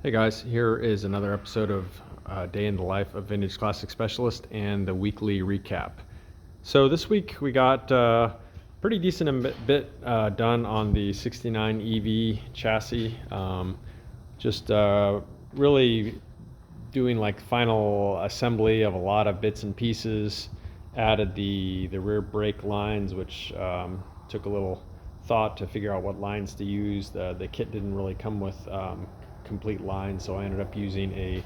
Hey guys, here is another episode of Day in the Life of Vintage Classic Specialist and the weekly recap. So this week we got pretty decent bit done on the 69 EV chassis. Just really doing like final assembly of a lot of bits and pieces. Added the rear brake lines, which took a little thought to figure out what lines to use. The kit didn't really come with complete lines, so I ended up using a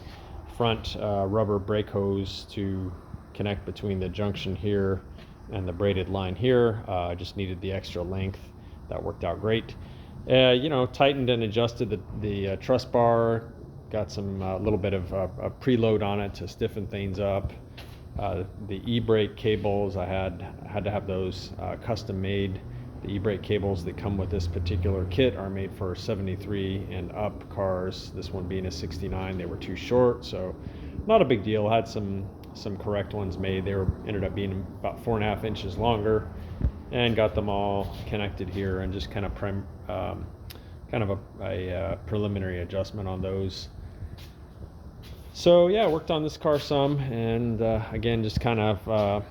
front rubber brake hose to connect between the junction here and the braided line here. I just needed the extra length. That worked out great. Tightened and adjusted the truss bar. Got some little bit of a preload on it to stiffen things up. The e-brake cables, I had to have those custom made. The e-brake cables that come with this particular kit are made for 73 and up cars. This one being a 69, they were too short, so not a big deal. Had some correct ones made. They ended up being about 4.5 inches longer, and got them all connected here, and just kind of a preliminary adjustment on those. So yeah, worked on this car some, and again, just kind of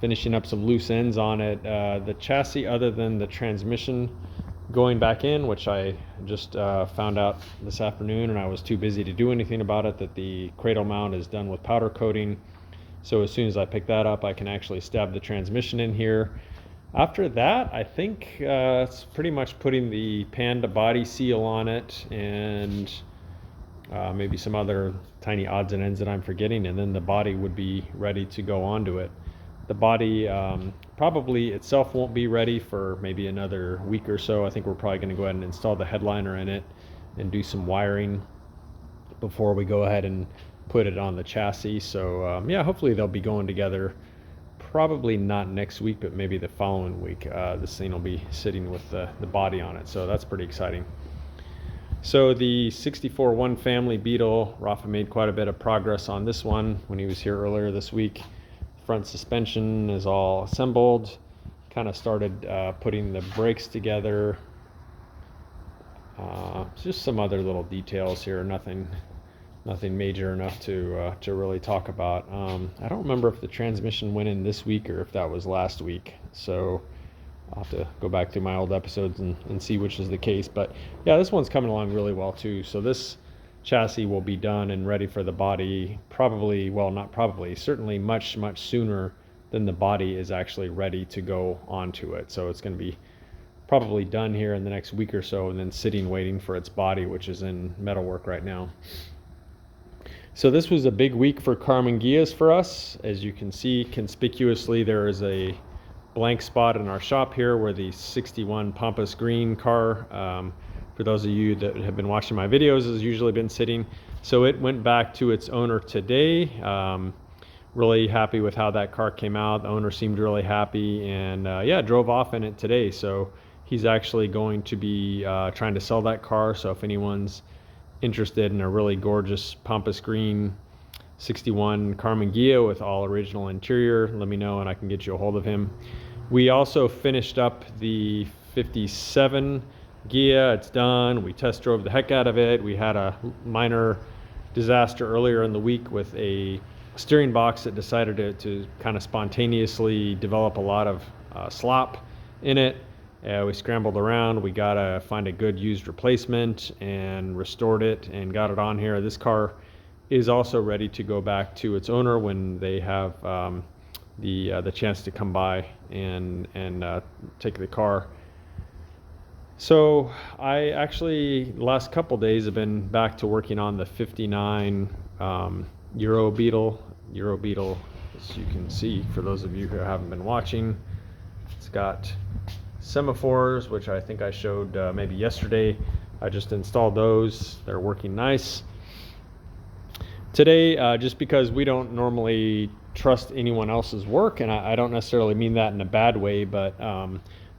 finishing up some loose ends on it. The chassis, other than the transmission going back in, which I just found out this afternoon, and I was too busy to do anything about it, that the cradle mount is done with powder coating. So as soon as I pick that up, I can actually stab the transmission in here. After that, I think it's pretty much putting the Panda body seal on it, and maybe some other tiny odds and ends that I'm forgetting, and then the body would be ready to go onto it. The body probably itself won't be ready for maybe another week or so. I think we're probably going to go ahead and install the headliner in it and do some wiring before we go ahead and put it on the chassis. So yeah, hopefully they'll be going together. Probably not next week, but maybe the following week. This thing will be sitting with the body on it, so that's pretty exciting. So the 64 One Family Beetle, Rafa made quite a bit of progress on this one when he was here earlier this week. Front suspension is all assembled. Kind of started putting the brakes together. Just some other little details here. Nothing major enough to really talk about. I don't remember if the transmission went in this week or if that was last week. So I'll have to go back through my old episodes and see which is the case. But yeah, this one's coming along really well too. So this chassis will be done and ready for the body certainly much sooner than the body is actually ready to go onto it. So it's going to be probably done here in the next week or so, and then sitting waiting for its body, which is in metalwork right now. So this was a big week for Karmann Ghias for us. As you can see, conspicuously there is a blank spot in our shop here where the 61 Pampas Green car, for those of you that have been watching my videos, has usually been sitting. So it went back to its owner today. Really happy with how that car came out. The owner seemed really happy, and yeah, drove off in it today. So he's actually going to be trying to sell that car. So if anyone's interested in a really gorgeous Pampas Green 61 Karmann Ghias with all original interior, let me know and I can get you a hold of him. We also finished up the 57 Ghia. It's done. We test drove the heck out of it. We had a minor disaster earlier in the week with a steering box that decided to kind of spontaneously develop a lot of slop in it. We scrambled around. We got to find a good used replacement and restored it and got it on here. This car is also ready to go back to its owner when they have the chance to come by and take the car. So I actually, the last couple days, have been back to working on the 59 Euro Beetle. Euro Beetle, as you can see, for those of you who haven't been watching, it's got semaphores, which I think I showed maybe yesterday. I just installed those. They're working nice. Today, just because we don't normally trust anyone else's work, and I don't necessarily mean that in a bad way, but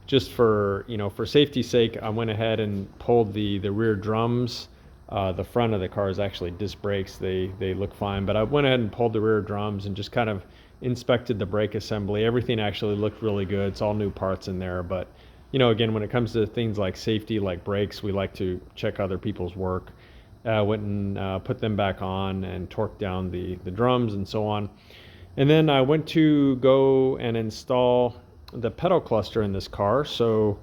just for safety's sake, I went ahead and pulled the rear drums. The front of the car is actually disc brakes. They look fine, but I went ahead and pulled the rear drums and just kind of inspected the brake assembly. Everything actually looked really good. It's all new parts in there, but again, when it comes to things like safety, like brakes, we like to check other people's work. Went and put them back on and torqued down the drums and so on. And then I went to go and install the pedal cluster in this car. So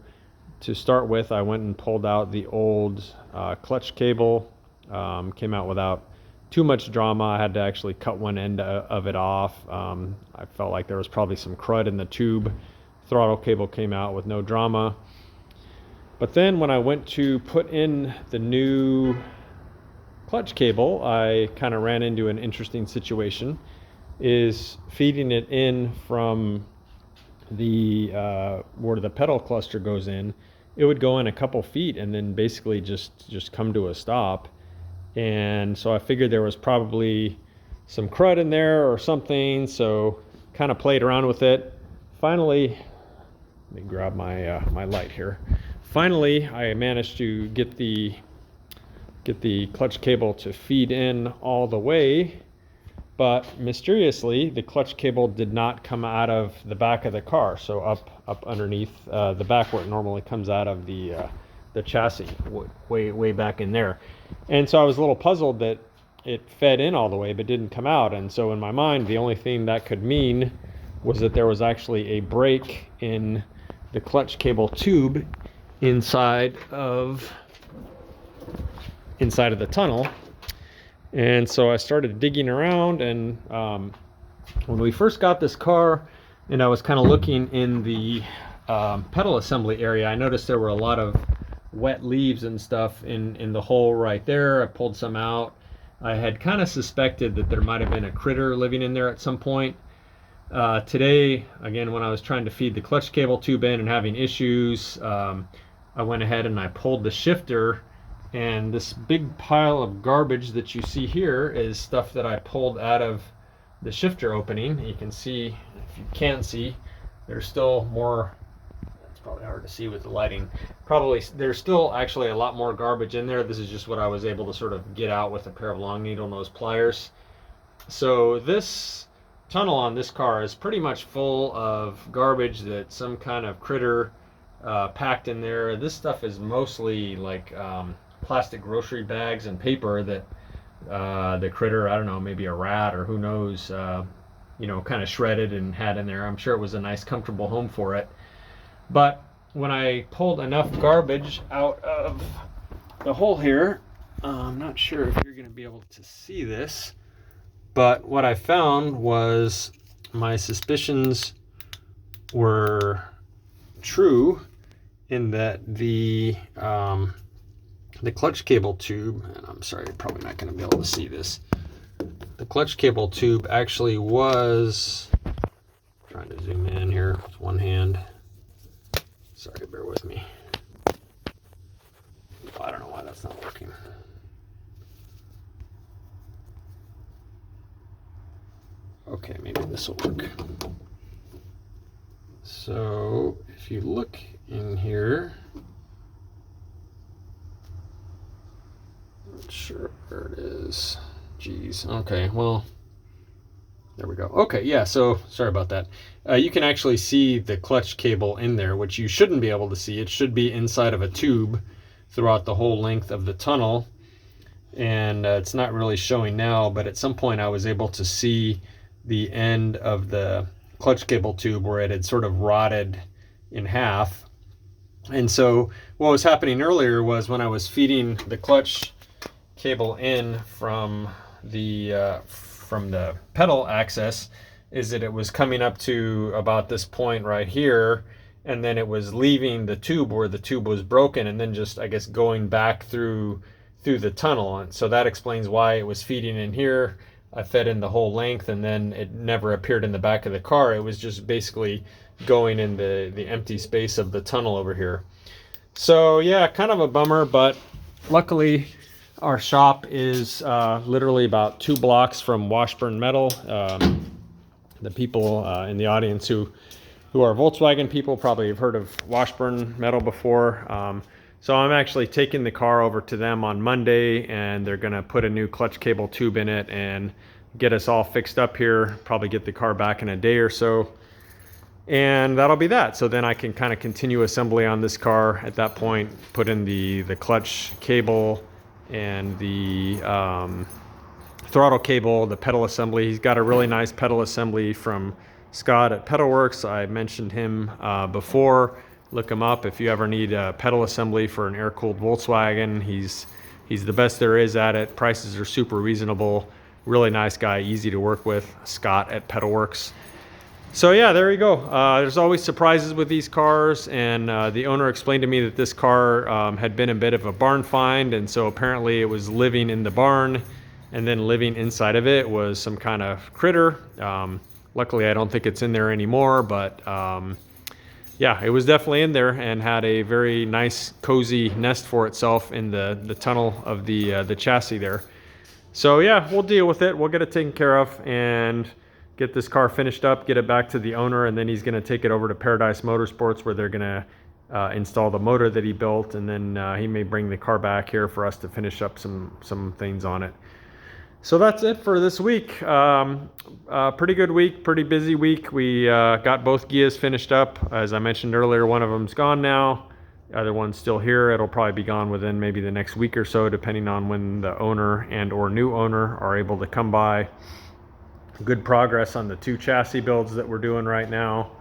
to start with, I went and pulled out the old clutch cable. Came out without too much drama. I had to actually cut one end of it off. I felt like there was probably some crud in the tube. Throttle cable came out with no drama. But then when I went to put in the new clutch cable, I kind of ran into an interesting situation. Is feeding it in from the where the pedal cluster goes in, it would go in a couple feet and then basically just come to a stop. And so I figured there was probably some crud in there or something, so kind of played around with it. Finally, let me grab my my light here. Finally, I managed to get the clutch cable to feed in all the way, but mysteriously the clutch cable did not come out of the back of the car, so up underneath the back where it normally comes out of the chassis, way back in there. And so I was a little puzzled that it fed in all the way but didn't come out. And so in my mind, the only thing that could mean was that there was actually a break in the clutch cable tube inside of the tunnel. And so I started digging around, and when we first got this car and I was kind of looking in the pedal assembly area, I noticed there were a lot of wet leaves and stuff in the hole right there. I pulled some out. I had kind of suspected that there might have been a critter living in there at some point. Today, again, when I was trying to feed the clutch cable tube in and having issues, I went ahead and I pulled the shifter, and this big pile of garbage that you see here is stuff that I pulled out of the shifter opening. You can see, if you can't see, there's still more. It's probably hard to see with the lighting. Probably there's still actually a lot more garbage in there. This is just what I was able to sort of get out with a pair of long needle nose pliers. So this tunnel on this car is pretty much full of garbage that some kind of critter packed in there. This stuff is mostly like plastic grocery bags and paper that the critter, I don't know, maybe a rat or who knows, kind of shredded and had in there. I'm sure it was a nice, comfortable home for it. But when I pulled enough garbage out of the hole here, I'm not sure if you're going to be able to see this, but what I found was my suspicions were true in that the clutch cable tube, and I'm sorry, you're probably not going to be able to see this. The clutch cable tube actually was, trying to zoom in here with one hand. Sorry, bear with me. I don't know why that's not working. Okay, maybe this will work. So if you look in here, not sure where it is. Geez. Okay, well, there we go. Okay, yeah, so sorry about that. You can actually see the clutch cable in there, which you shouldn't be able to see. It should be inside of a tube throughout the whole length of the tunnel. And it's not really showing now, but at some point I was able to see the end of the clutch cable tube where it had sort of rotted in half. And so what was happening earlier was when I was feeding the clutch cable in from the pedal access, is that it was coming up to about this point right here, and then it was leaving the tube where the tube was broken, and then just, I guess, going back through the tunnel. And so that explains why it was feeding in here. I fed in the whole length, and then it never appeared in the back of the car. It was just basically going in the empty space of the tunnel over here. So yeah, kind of a bummer, but luckily our shop is literally about 2 blocks from Washburn Metal. The people in the audience who are Volkswagen people probably have heard of Washburn Metal before. So I'm actually taking the car over to them on Monday, and they're going to put a new clutch cable tube in it and get us all fixed up here, probably get the car back in a day or so. And that'll be that. So then I can kind of continue assembly on this car at that point, put in the clutch cable and the throttle cable, the pedal assembly. He's got a really nice pedal assembly from Scott at Pedalworks. I mentioned him before. Look him up if you ever need a pedal assembly for an air-cooled Volkswagen. He's the best there is at it. Prices are super reasonable. Really nice guy, easy to work with. Scott at Pedalworks. So yeah, there you go. There's always surprises with these cars, and the owner explained to me that this car had been a bit of a barn find, and so apparently it was living in the barn, and then living inside of it was some kind of critter. Luckily, I don't think it's in there anymore, but yeah, it was definitely in there and had a very nice, cozy nest for itself in the tunnel of the chassis there. So yeah, we'll deal with it. We'll get it taken care of and get this car finished up, get it back to the owner, and then he's going to take it over to Paradise Motorsports where they're going to install the motor that he built, and then he may bring the car back here for us to finish up some things on it. So that's it for this week. Pretty good week, pretty busy week. We got both Ghias finished up. As I mentioned earlier, one of them's gone now. The other one's still here. It'll probably be gone within maybe the next week or so, depending on when the owner and or new owner are able to come by. Good progress on the 2 chassis builds that we're doing right now.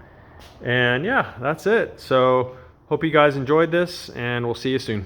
And yeah, that's it. So hope you guys enjoyed this, and we'll see you soon.